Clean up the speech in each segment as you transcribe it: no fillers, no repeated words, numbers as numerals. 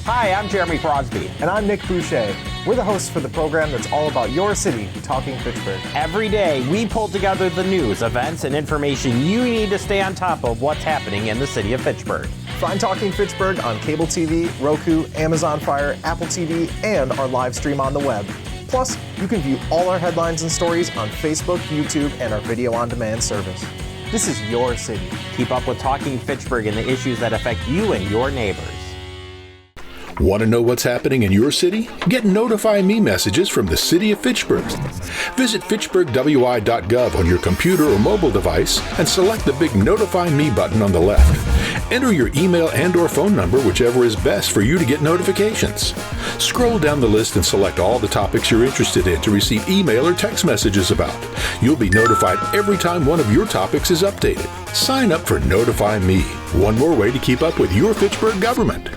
Hi, I'm Jeremy Crosby. And I'm Nick Boucher. We're the hosts for the program that's all about your city, Talking Fitchburg. Every day, we pull together the news, events, and information you need to stay on top of what's happening in the city of Fitchburg. Find Talking Fitchburg on cable TV, Roku, Amazon Fire, Apple TV, and our live stream on the web. Plus, you can view all our headlines and stories on Facebook, YouTube, and our video on demand service. This is your city. Keep up with Talking Fitchburg and the issues that affect you and your neighbors. Want to know what's happening in your city? Get Notify Me messages from the City of Fitchburg. Visit fitchburgwi.gov on your computer or mobile device and select the big Notify Me button on the left. Enter your email and/or phone number, whichever is best for you to get notifications. Scroll down the list and select all the topics you're interested in to receive email or text messages about. You'll be notified every time one of your topics is updated. Sign up for Notify Me, one more way to keep up with your Fitchburg government.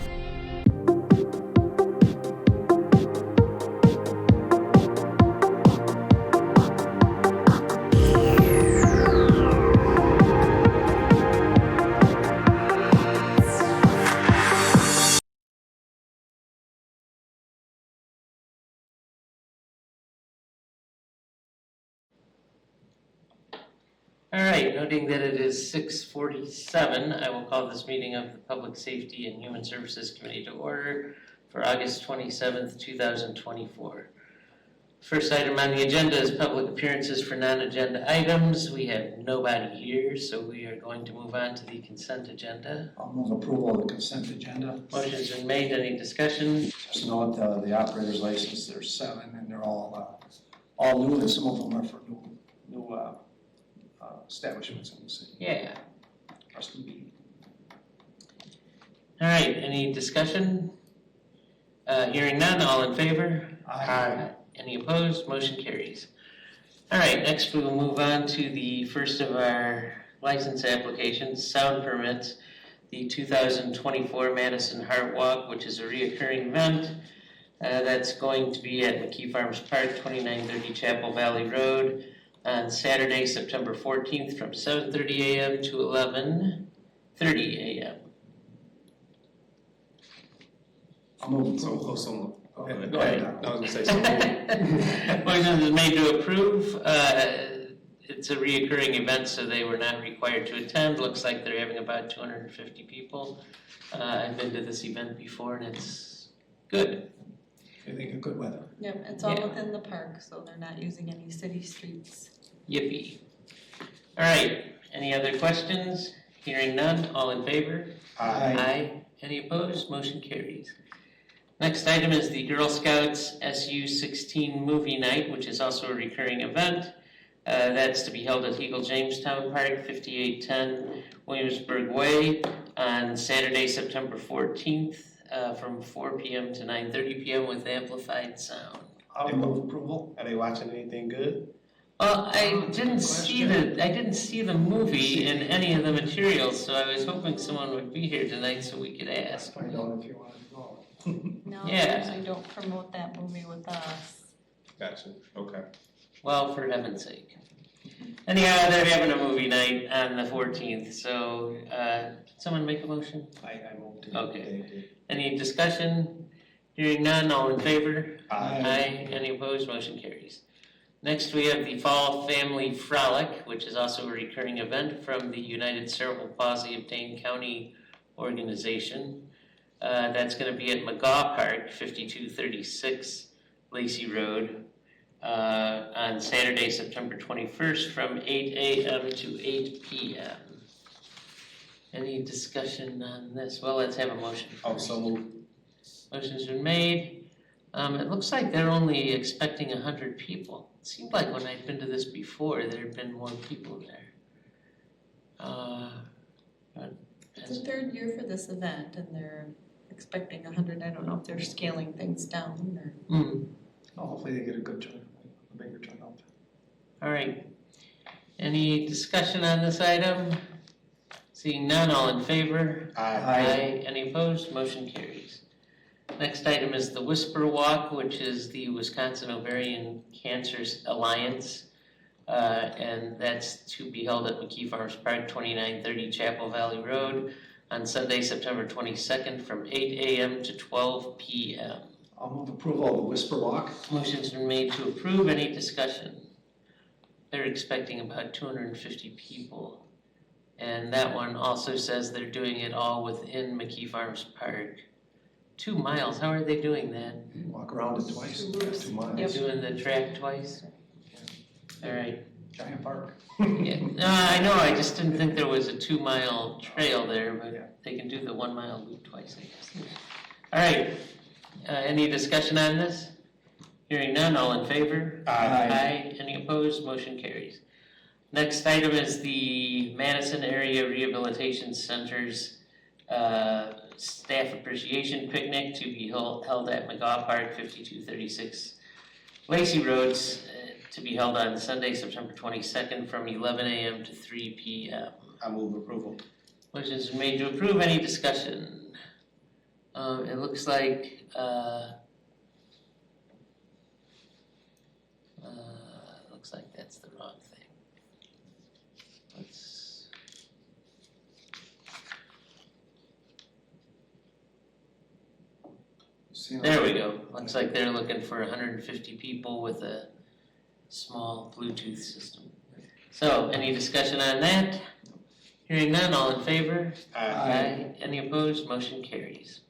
All right, noting that it is 6:47, I will call this meeting of the Public Safety and Human Services Committee to order for August 27th, 2024. First item on the agenda is public appearances for non-agenda items. We have nobody here, so we are going to move on to the consent agenda. I'll move approval of the consent agenda. Motion's been made. Any discussion? Just note the operator's license, there's 7, and they're all new, and some of them are for new establishments in the city. Yeah. Rusty B. All right, any discussion? Hearing none, all in favor? Aye. Any opposed? Motion carries. All right, next we will move on to the first of our license applications, sound permits, the 2024 Madison Heart Walk, which is a reoccurring event. That's going to be at McKee Farms Park, 2930 Chapel Valley Road, on Saturday, September 14th from 7:30 a.m. to 11:30 a.m. I'll move So approval. Go ahead. I was gonna say something. Motion is made to approve. It's a reoccurring event, so they were not required to attend. Looks like they're having about 250 people. I've been to this event before and it's good. I think a good weather. Yep, it's all within the park, so they're not using any city streets. Yippee. All right, any other questions? Hearing none, all in favor? Aye. Any opposed? Motion carries. Next item is the Girl Scouts SU-16 movie night, which is also a recurring event. That's to be held at Eagle Jamestown Park, 5810 Williamsburg Way, on Saturday, September 14th, from 4 p.m. to 9:30 p.m. with amplified sound. I'll move approval. Are they watching anything good? Well, I didn't see the movie in any of the materials, so I was hoping someone would be here tonight so we could ask. Find out if you want to go. No, Yeah. they usually don't promote that movie with us. Gotcha, okay. Well, for heaven's sake. Anyhow, they're having a movie night on the 14th, so someone make a motion? I move to. Okay. Any discussion? Hearing none, all in favor? Aye. Any opposed? Motion carries. Next, we have the Fall Family Frolic, which is also a recurring event from the United Cerebral Palsy of Dane County organization. That's going to be at McGaw Park, 5236 Lacey Road, on Saturday, September 21st from 8 a.m. to 8 p.m. Any discussion on this? Well, let's have a motion. Also move. Motion's been made. It looks like they're only expecting 100 people. It seemed like when I'd been to this before, there had been more people there. It's the third year for this event, and they're expecting 100. I don't know if they're scaling things down or. Oh, hopefully they get a good turn, a bigger turnout. All right. Any discussion on this item? Seeing none, all in favor? Aye. Any opposed? Motion carries. Next item is the Whisper Walk, which is the Wisconsin Ovarian Cancer Alliance. And that's to be held at McKee Farms Park, 2930 Chapel Valley Road on Sunday, September 22nd from 8 a.m. to 12 p.m. I'll move approval of the Whisper Walk. Motion's been made to approve. Any discussion? They're expecting about 250 people. And that one also says they're doing it all within McKee Farms Park. 2 miles, how are they doing that? Walk around it twice, 2 miles. They're doing the track twice? All right. Giant park. Yeah. No, I know, I just didn't think there was a 2-mile trail there, but they can do the 1 mile loop twice, I guess. All right, any discussion on this? Hearing none, all in favor? Aye. Any opposed? Motion carries. Next item is the Madison Area Rehabilitation Center's Staff Appreciation Picnic to be held at McGaw Park, 5236 Lacey Roads, to be held on Sunday, September 22nd from 11 a.m. to 3 p.m. I move approval. Motion is made to approve. Any discussion? It looks like that's the wrong thing. There we go. Looks like they're looking for 150 people with a small Bluetooth system. So, any discussion on that? Hearing none, all in favor? Aye. Any opposed? Motion carries.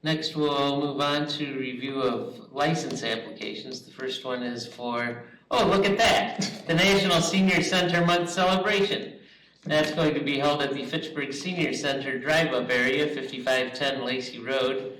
Next, we'll move on to review of license applications. The first one is for, oh, look at that, the National Senior Center Month Celebration. That's going to be held at the Fitchburg Senior Center drive-up area, 5510 Lacey Road,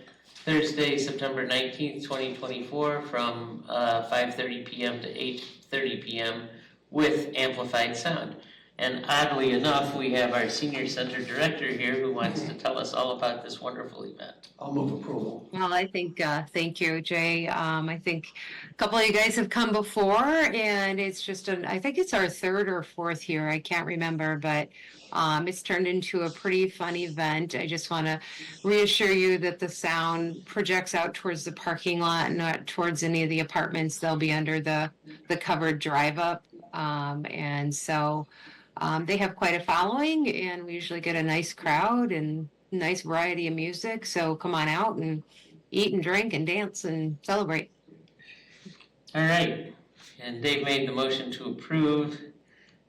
Thursday, September 19th, 2024, from 5:30 p.m. to 8:30 p.m. with amplified sound. And oddly enough, we have our Senior Center Director here who wants to tell us all about this wonderful event. I'll move approval. Well, I think, thank you, Jay. I think a couple of you guys have come before, and it's just, I think it's our 3rd or 4th year, I can't remember, but it's turned into a pretty fun event. I just want to reassure you that the sound projects out towards the parking lot, not towards any of the apartments. They'll be under the covered drive-up, and so they have quite a following, and we usually get a nice crowd and nice variety of music. So come on out and eat and drink and dance and celebrate. All right, and Dave made the motion to approve.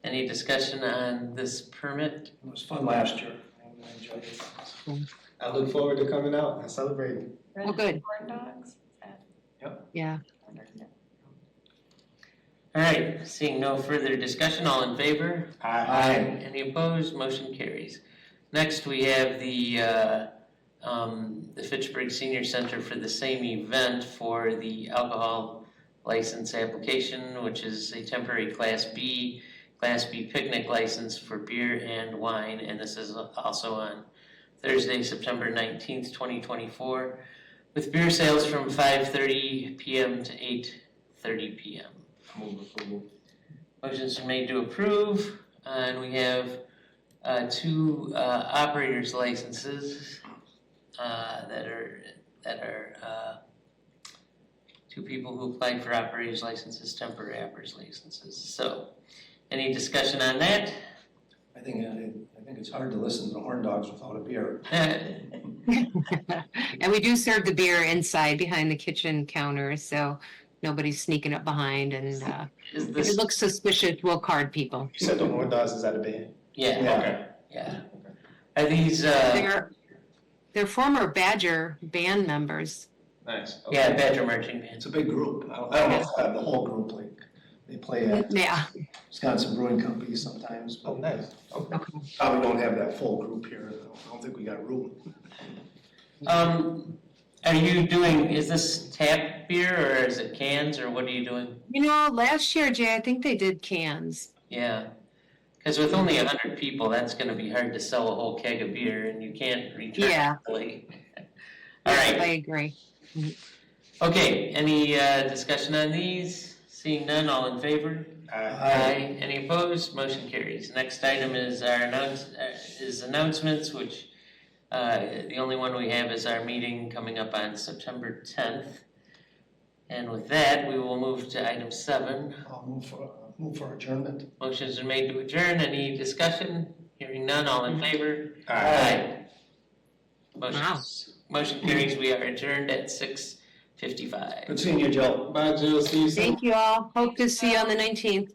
Any discussion on this permit? It was fun last year. I enjoyed it. I look forward to coming out and celebrating. Oh, good. Corn dogs? Yeah. All right, seeing no further discussion, all in favor? Aye. Any opposed? Motion carries. Next, we have the Fitchburg Senior Center for the same event for the alcohol license application, which is a temporary Class B picnic license for beer and wine, and this is also on Thursday, September 19th, 2024, with beer sales from 5:30 p.m. to 8:30 p.m. Move approval. Motion's been made to approve, and we have 2 operators licenses that are 2 people who applied for operators licenses, temporary operators licenses. So, any discussion on that? I think it's hard to listen to horn dogs without a beer. And we do serve the beer inside behind the kitchen counter, so nobody's sneaking up behind, and if it looks suspicious, we'll card people. You said the horn dogs is at a band? Yeah. Yeah. Are these? They're former Badger band members. Nice. Okay. Yeah, Badger marching band. It's a big group. I don't know if they have the whole group, like they play at Yeah. Wisconsin Brewing Company sometimes. But Oh, nice. Okay. probably don't have that full group here. I don't think we got room. Are you doing? Is this tap beer or is it cans or what are you doing? Last year, Jay, I think they did cans. Yeah, because with only 100 people, that's going to be hard to sell a whole keg of beer, and you can't return Yeah. it fully. All right. I agree. Okay. Any discussion on these? Seeing none, all in favor? Aye. Any opposed? Motion carries. Next item is our announcements, which the only one we have is our meeting coming up on September 10th. And with that, we will move to item 7. I'll move for adjournment. Motion's been made to adjourn. Any discussion? Hearing none, all in favor? Aye. Motion, Wow. motion carries. We are adjourned at 6:55. Good seeing you, Joe. Bye, Jill. See you soon. Thank you all. Hope to see you on the 19th.